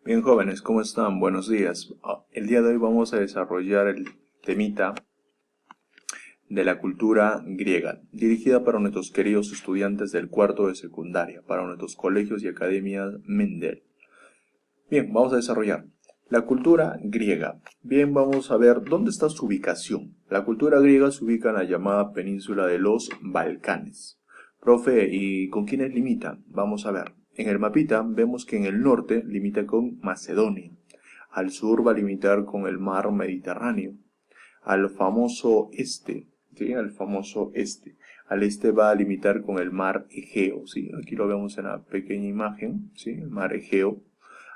Bien, jóvenes, ¿cómo están? Buenos días. El día de hoy vamos a desarrollar el temita de la cultura griega, dirigida para nuestros queridos estudiantes del cuarto de secundaria, para nuestros colegios y academias Mendel. Bien, vamos a desarrollar la cultura griega. Bien, vamos a ver dónde está su ubicación. La cultura griega se ubica en la llamada península de los Balcanes. Profe, ¿y con quiénes limita? Vamos a ver. En el mapita vemos que en el norte limita con Macedonia. Al sur va a limitar con el mar Mediterráneo. Al famoso este, ¿sí? Al famoso este. Al este va a limitar con el mar Egeo, ¿sí? Aquí lo vemos en la pequeña imagen, ¿sí? El mar Egeo.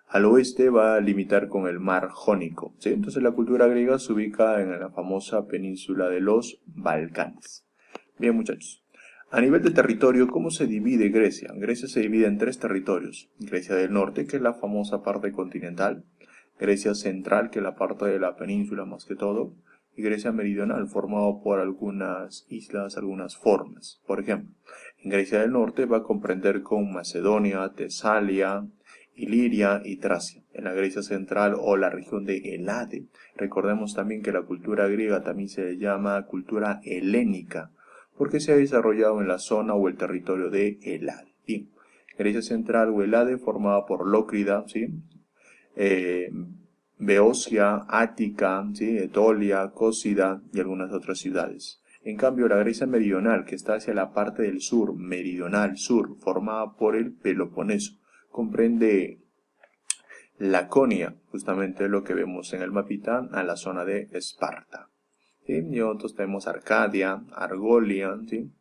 Al oeste va a limitar con el mar Jónico, ¿sí? Entonces la cultura griega se ubica en la famosa península de los Balcanes. Bien, muchachos. A nivel de territorio, ¿cómo se divide Grecia? Grecia se divide en tres territorios. Grecia del Norte, que es la famosa parte continental. Grecia Central, que es la parte de la península más que todo. Y Grecia Meridional, formado por algunas islas, algunas formas. Por ejemplo, en Grecia del Norte va a comprender con Macedonia, Tesalia, Iliria y Tracia. En la Grecia Central o la región de Helade. Recordemos también que la cultura griega también se llama cultura helénica, porque se ha desarrollado en la zona o el territorio de Helade. Bien, Grecia Central o Helade formada por Lócrida, ¿sí? Eh, Beocia, Ática, ¿sí? Etolia, Cósida y algunas otras ciudades. En cambio, la Grecia meridional, que está hacia la parte del sur, meridional sur, formada por el Peloponeso, comprende Laconia, justamente lo que vemos en el mapita, a la zona de Esparta. ¿Sí? Y otros tenemos Arcadia, Argolia, ¿sí?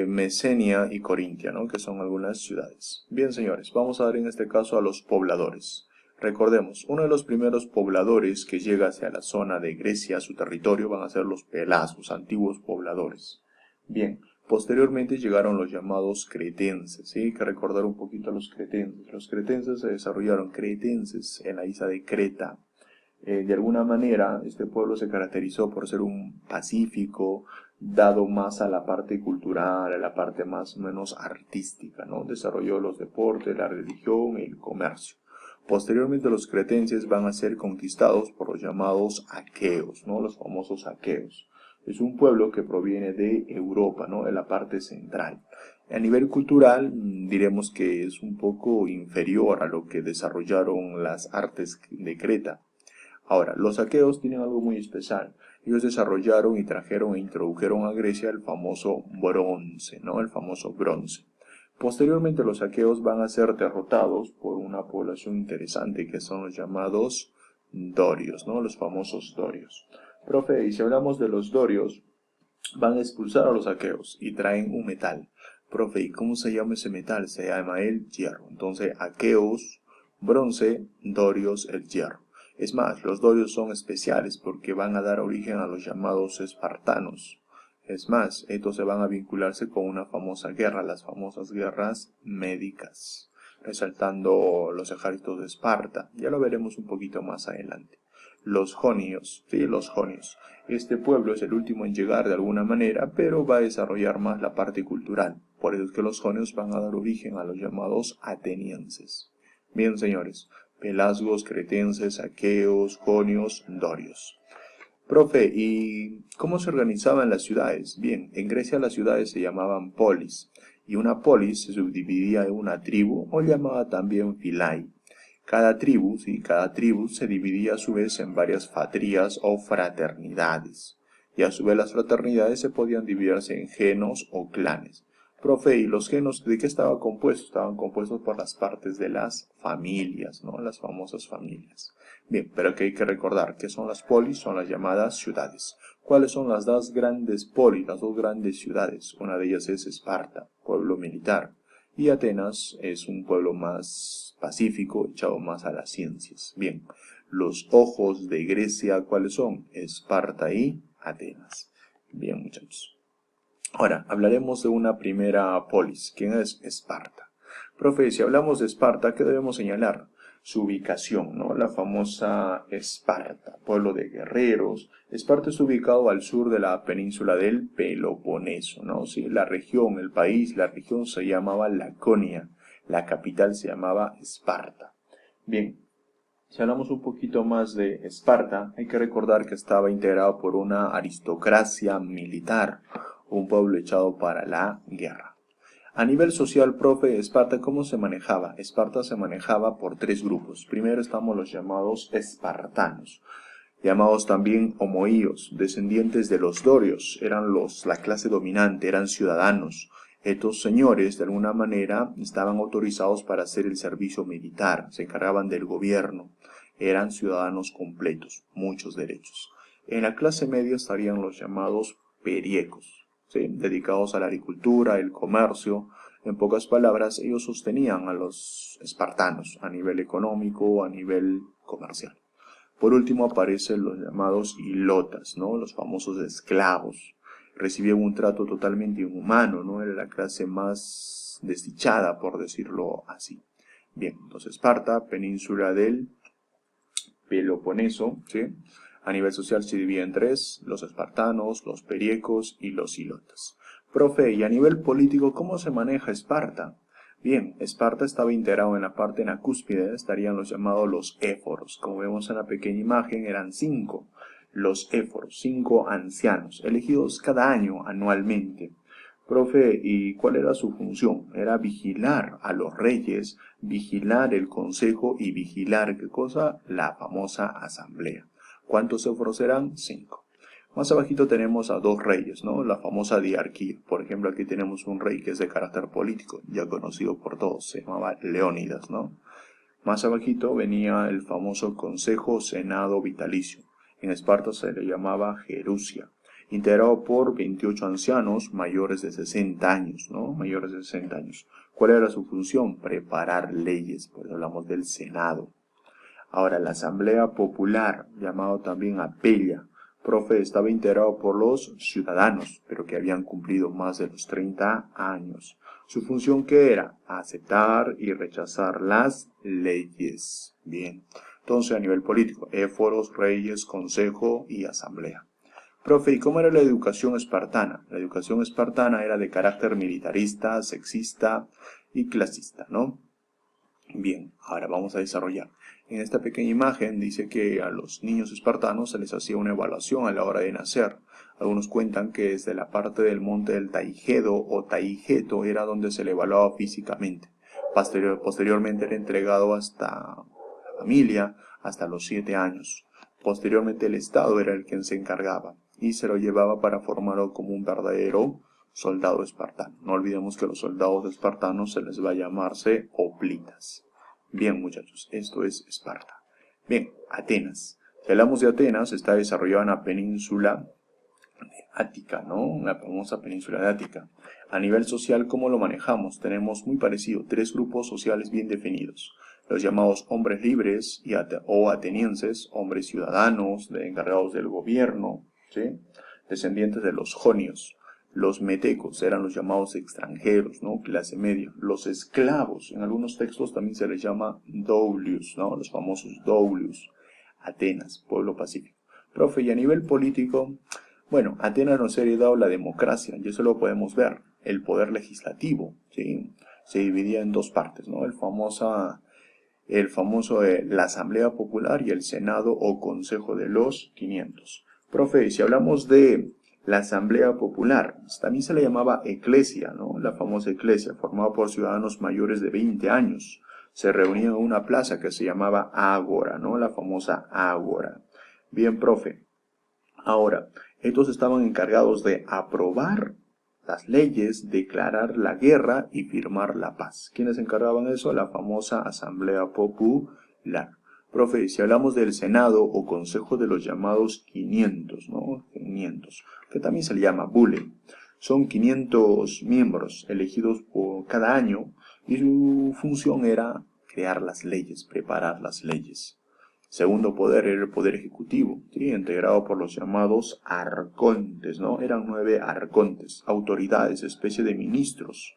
Mesenia y Corintia, ¿no? Que son algunas ciudades. Bien, señores, vamos a ver en este caso a los pobladores. Recordemos, uno de los primeros pobladores que llega hacia la zona de Grecia, su territorio, van a ser los pelasgos, antiguos pobladores. Bien, posteriormente llegaron los llamados cretenses, ¿sí? Hay que recordar un poquito a los cretenses. Los cretenses se desarrollaron cretenses en la isla de Creta. De alguna manera, este pueblo se caracterizó por ser un pacífico, dado más a la parte cultural, a la parte más o menos artística, ¿no? Desarrolló los deportes, la religión y el comercio. Posteriormente los cretenses van a ser conquistados por los llamados aqueos, ¿no? Los famosos aqueos. Es un pueblo que proviene de Europa, ¿no? De la parte central. A nivel cultural, diremos que es un poco inferior a lo que desarrollaron las artes de Creta. Ahora, los aqueos tienen algo muy especial. Ellos desarrollaron y trajeron e introdujeron a Grecia el famoso bronce, ¿no? El famoso bronce. Posteriormente los aqueos van a ser derrotados por una población interesante que son los llamados dorios, ¿no? Los famosos dorios. Profe, y si hablamos de los dorios, van a expulsar a los aqueos y traen un metal. Profe, ¿y cómo se llama ese metal? Se llama el hierro. Entonces, aqueos, bronce, dorios, el hierro. Es más, los dorios son especiales porque van a dar origen a los llamados espartanos. Es más, estos se van a vincularse con una famosa guerra, las famosas guerras médicas, resaltando los ejércitos de Esparta. Ya lo veremos un poquito más adelante. Los jonios, sí, los jonios. Este pueblo es el último en llegar de alguna manera, pero va a desarrollar más la parte cultural. Por eso es que los jonios van a dar origen a los llamados atenienses. Bien, señores, pelasgos, cretenses, aqueos, jonios, dorios. Profe, ¿y cómo se organizaban las ciudades? Bien, en Grecia las ciudades se llamaban polis, y una polis se subdividía en una tribu o llamada también filai. Cada tribu, sí, cada tribu se dividía a su vez en varias fatrías o fraternidades, y a su vez las fraternidades se podían dividirse en genos o clanes. Profe, ¿y los genos de qué estaban compuestos? Estaban compuestos por las partes de las familias, ¿no? Las famosas familias. Bien, pero aquí hay que recordar que son las polis, son las llamadas ciudades. ¿Cuáles son las dos grandes polis, las dos grandes ciudades? Una de ellas es Esparta, pueblo militar, y Atenas es un pueblo más pacífico, echado más a las ciencias. Bien, los ojos de Grecia, ¿cuáles son? Esparta y Atenas. Bien, muchachos. Ahora, hablaremos de una primera polis. ¿Quién es? Esparta. Profe, si hablamos de Esparta, ¿qué debemos señalar? Su ubicación, ¿no? La famosa Esparta, pueblo de guerreros. Esparta está ubicado al sur de la península del Peloponeso, ¿no? Sí, la región, el país, la región se llamaba Laconia. La capital se llamaba Esparta. Bien, si hablamos un poquito más de Esparta, hay que recordar que estaba integrado por una aristocracia militar, un pueblo echado para la guerra. A nivel social, profe, Esparta, ¿cómo se manejaba? Esparta se manejaba por tres grupos. Primero estamos los llamados espartanos, llamados también homoíos, descendientes de los dorios, eran la clase dominante, eran ciudadanos. Estos señores, de alguna manera, estaban autorizados para hacer el servicio militar, se encargaban del gobierno, eran ciudadanos completos, muchos derechos. En la clase media estarían los llamados periecos, ¿sí? Dedicados a la agricultura, el comercio. En pocas palabras, ellos sostenían a los espartanos a nivel económico, a nivel comercial. Por último aparecen los llamados hilotas, ¿no? Los famosos esclavos. Recibían un trato totalmente inhumano, ¿no? Era la clase más desdichada, por decirlo así. Bien, entonces Esparta, península del Peloponeso, ¿sí? A nivel social se divide en tres: los espartanos, los periecos y los hilotas. Profe, y a nivel político, ¿cómo se maneja Esparta? Bien, Esparta estaba integrado en la cúspide, estarían los llamados los éforos. Como vemos en la pequeña imagen, eran 5 los éforos, 5 ancianos, elegidos cada año, anualmente. Profe, ¿y cuál era su función? Era vigilar a los reyes, vigilar el consejo y vigilar, ¿qué cosa? La famosa asamblea. ¿Cuántos éforos eran? 5. Más abajito tenemos a 2 reyes, ¿no? La famosa diarquía. Por ejemplo, aquí tenemos un rey que es de carácter político, ya conocido por todos, se llamaba Leónidas, ¿no? Más abajito venía el famoso Consejo Senado Vitalicio. En Esparta se le llamaba Gerusia, integrado por 28 ancianos mayores de 60 años, ¿no? Mayores de 60 años. ¿Cuál era su función? Preparar leyes, pues hablamos del Senado. Ahora, la Asamblea Popular, llamado también Apella, profe, estaba integrado por los ciudadanos, pero que habían cumplido más de los 30 años. ¿Su función qué era? Aceptar y rechazar las leyes. Bien. Entonces, a nivel político, éforos, reyes, consejo y asamblea. Profe, ¿y cómo era la educación espartana? La educación espartana era de carácter militarista, sexista y clasista, ¿no? Bien, ahora vamos a desarrollar. En esta pequeña imagen dice que a los niños espartanos se les hacía una evaluación a la hora de nacer. Algunos cuentan que desde la parte del monte del Taigedo o Taigeto era donde se le evaluaba físicamente. Posteriormente era entregado hasta la familia hasta los 7 años. Posteriormente el Estado era el quien se encargaba y se lo llevaba para formarlo como un verdadero soldado espartano. No olvidemos que los soldados espartanos se les va a llamarse hoplitas. Bien, muchachos, esto es Esparta. Bien, Atenas. Si hablamos de Atenas, está desarrollada en la península de Ática, ¿no? La famosa península de Ática. A nivel social, ¿cómo lo manejamos? Tenemos muy parecido, 3 grupos sociales bien definidos. Los llamados hombres libres o atenienses, hombres ciudadanos, encargados del gobierno, ¿sí? Descendientes de los jonios. Los metecos eran los llamados extranjeros, ¿no? Clase media. Los esclavos, en algunos textos también se les llama doulius, ¿no? Los famosos doulius. Atenas, pueblo pacífico. Profe, y a nivel político, bueno, Atenas nos ha heredado la democracia, y eso lo podemos ver. El poder legislativo, ¿sí? Se dividía en 2 partes, ¿no? La Asamblea Popular y el Senado o Consejo de los 500. Profe, si hablamos de la Asamblea Popular, también se le llamaba Eclesia, ¿no? La famosa Eclesia, formada por ciudadanos mayores de 20 años. Se reunían en una plaza que se llamaba Ágora, ¿no? La famosa Ágora. Bien, profe. Ahora, estos estaban encargados de aprobar las leyes, declarar la guerra y firmar la paz. ¿Quiénes encargaban eso? La famosa Asamblea Popular. Profe, si hablamos del Senado o Consejo de los llamados 500, ¿no? 500, que también se le llama Bule. Son 500 miembros elegidos por cada año y su función era crear las leyes, preparar las leyes. Segundo poder era el poder ejecutivo, ¿sí? Integrado por los llamados arcontes, ¿no? Eran 9 arcontes, autoridades, especie de ministros.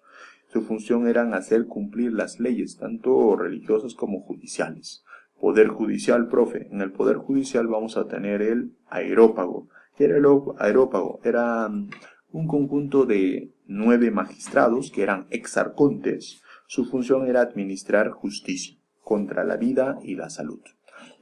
Su función era hacer cumplir las leyes, tanto religiosas como judiciales. Poder judicial, profe. En el poder judicial vamos a tener el aerópago. ¿Qué era el aerópago? Era un conjunto de 9 magistrados que eran exarcontes. Su función era administrar justicia. contra la vida y la salud.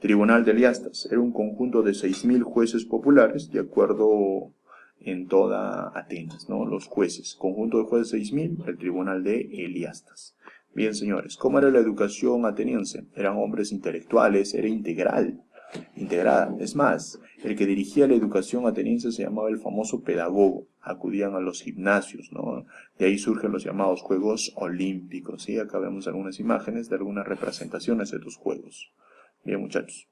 Tribunal de Eliastas era un conjunto de 6.000 jueces populares, de acuerdo en toda Atenas, ¿no? Los jueces, conjunto de jueces 6.000, el tribunal de Eliastas. Bien, señores, ¿cómo era la educación ateniense? Eran hombres intelectuales, era integrada. Es más, el que dirigía la educación ateniense se llamaba el famoso pedagogo. Acudían a los gimnasios, ¿no? De ahí surgen los llamados Juegos Olímpicos, ¿sí? Acá vemos algunas imágenes de algunas representaciones de estos juegos. Bien, muchachos.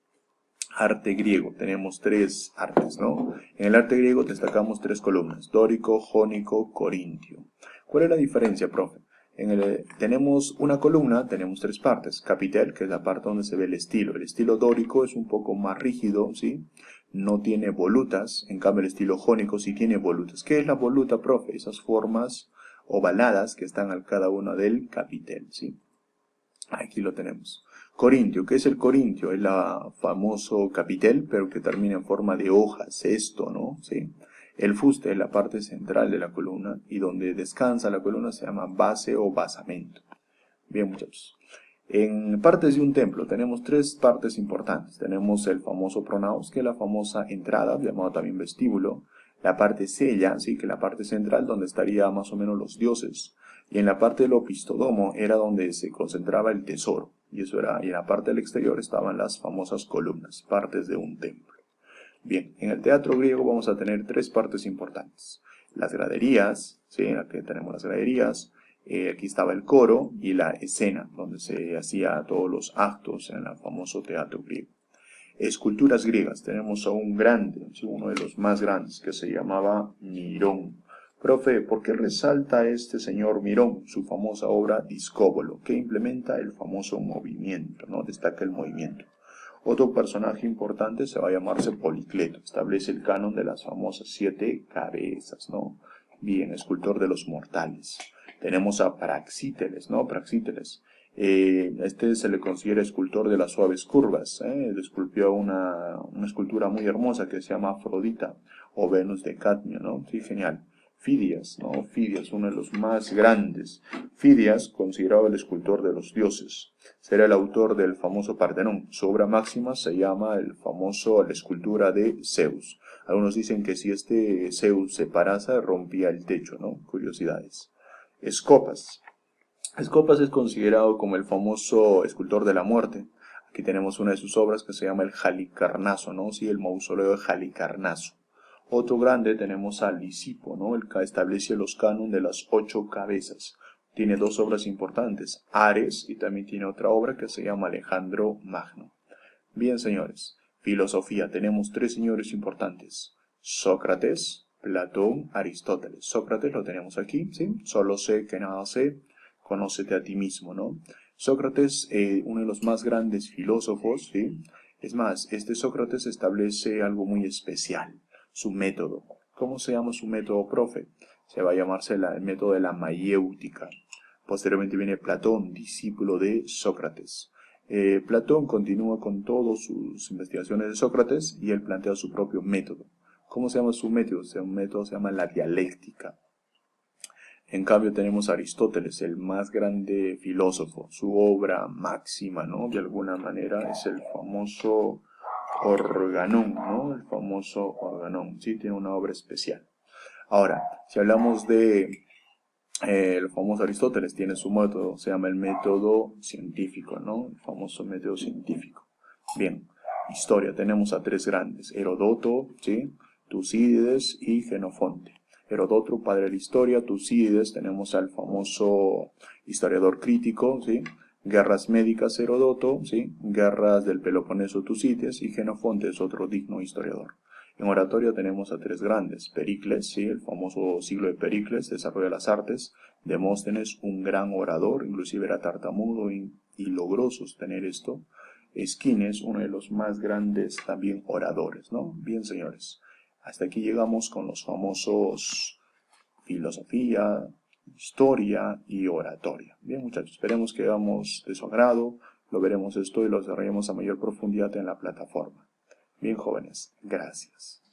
Arte griego. Tenemos 3 artes, ¿no? En el arte griego destacamos 3 columnas: dórico, jónico, corintio. ¿Cuál es la diferencia, profe? Tenemos una columna, tenemos 3 partes. Capitel, que es la parte donde se ve el estilo. El estilo dórico es un poco más rígido, ¿sí? No tiene volutas. En cambio, el estilo jónico sí tiene volutas. ¿Qué es la voluta, profe? Esas formas ovaladas que están al cada una del capitel, ¿sí? Aquí lo tenemos. Corintio, ¿qué es el corintio? Es la famoso capitel, pero que termina en forma de hoja, cesto, ¿no? ¿Sí? El fuste es la parte central de la columna y donde descansa la columna se llama base o basamento. Bien, muchachos. En partes de un templo tenemos 3 partes importantes. Tenemos el famoso pronaos, que es la famosa entrada, llamado también vestíbulo. La parte sella, ¿sí? Que es la parte central donde estarían más o menos los dioses. Y en la parte del opistodomo era donde se concentraba el tesoro. Y en la parte del exterior estaban las famosas columnas, partes de un templo. Bien, en el teatro griego vamos a tener 3 partes importantes. Las graderías, ¿sí? Aquí tenemos las graderías. Aquí estaba el coro y la escena, donde se hacía todos los actos en el famoso teatro griego. Esculturas griegas, tenemos a un grande, uno de los más grandes, que se llamaba Mirón. Profe, ¿por qué resalta este señor Mirón su famosa obra Discóbolo, que implementa el famoso movimiento, ¿no? Destaca el movimiento. Otro personaje importante se va a llamarse Policleto, establece el canon de las famosas 7 cabezas, ¿no? Bien, escultor de los mortales. Tenemos a Praxíteles, ¿no? Praxíteles. Este se le considera escultor de las suaves curvas. Esculpió una escultura muy hermosa que se llama Afrodita o Venus de Cadmio, ¿no? Sí, genial. Fidias, ¿no? Fidias, uno de los más grandes. Fidias, considerado el escultor de los dioses. Será el autor del famoso Partenón. Su obra máxima se llama la escultura de Zeus. Algunos dicen que si este Zeus se parase, rompía el techo, ¿no? Curiosidades. Escopas. Escopas es considerado como el famoso escultor de la muerte. Aquí tenemos una de sus obras que se llama el Halicarnaso, ¿no? Sí, el mausoleo de Halicarnaso. Otro grande tenemos a Lisipo, ¿no? El que establece los cánones de las 8 cabezas. Tiene 2 obras importantes, Ares, y también tiene otra obra que se llama Alejandro Magno. Bien, señores, filosofía. Tenemos 3 señores importantes: Sócrates, Platón, Aristóteles. Sócrates lo tenemos aquí, ¿sí? Solo sé que nada sé, conócete a ti mismo, ¿no? Sócrates, uno de los más grandes filósofos, ¿sí? Es más, este Sócrates establece algo muy especial, su método. ¿Cómo se llama su método, profe? Se va a llamarse el método de la mayéutica. Posteriormente viene Platón, discípulo de Sócrates. Platón continúa con todas sus investigaciones de Sócrates y él plantea su propio método. ¿Cómo se llama su método? Su método se llama la dialéctica. En cambio tenemos a Aristóteles, el más grande filósofo. Su obra máxima, ¿no? De alguna manera es el famoso Organón, ¿no? El famoso Organón. Sí, tiene una obra especial. Ahora, si hablamos de el famoso Aristóteles, tiene su método, se llama el método científico, ¿no? El famoso método científico. Bien, historia, tenemos a 3 grandes: Herodoto, ¿sí? Tucídides y Jenofonte. Herodoto, padre de la historia; Tucídides, tenemos al famoso historiador crítico, ¿sí? Guerras médicas, Herodoto, ¿sí? Guerras del Peloponeso, Tucídides; y Jenofonte es otro digno historiador. En oratoria tenemos a 3 grandes: Pericles, ¿sí? El famoso siglo de Pericles, desarrolla las artes; Demóstenes, un gran orador, inclusive era tartamudo y logró sostener esto; Esquines, uno de los más grandes también oradores, ¿no? Bien, señores, hasta aquí llegamos con los famosos filosofía, historia y oratoria. Bien, muchachos, esperemos que hagamos de su agrado, lo veremos esto y lo desarrollemos a mayor profundidad en la plataforma. Bien, jóvenes, gracias.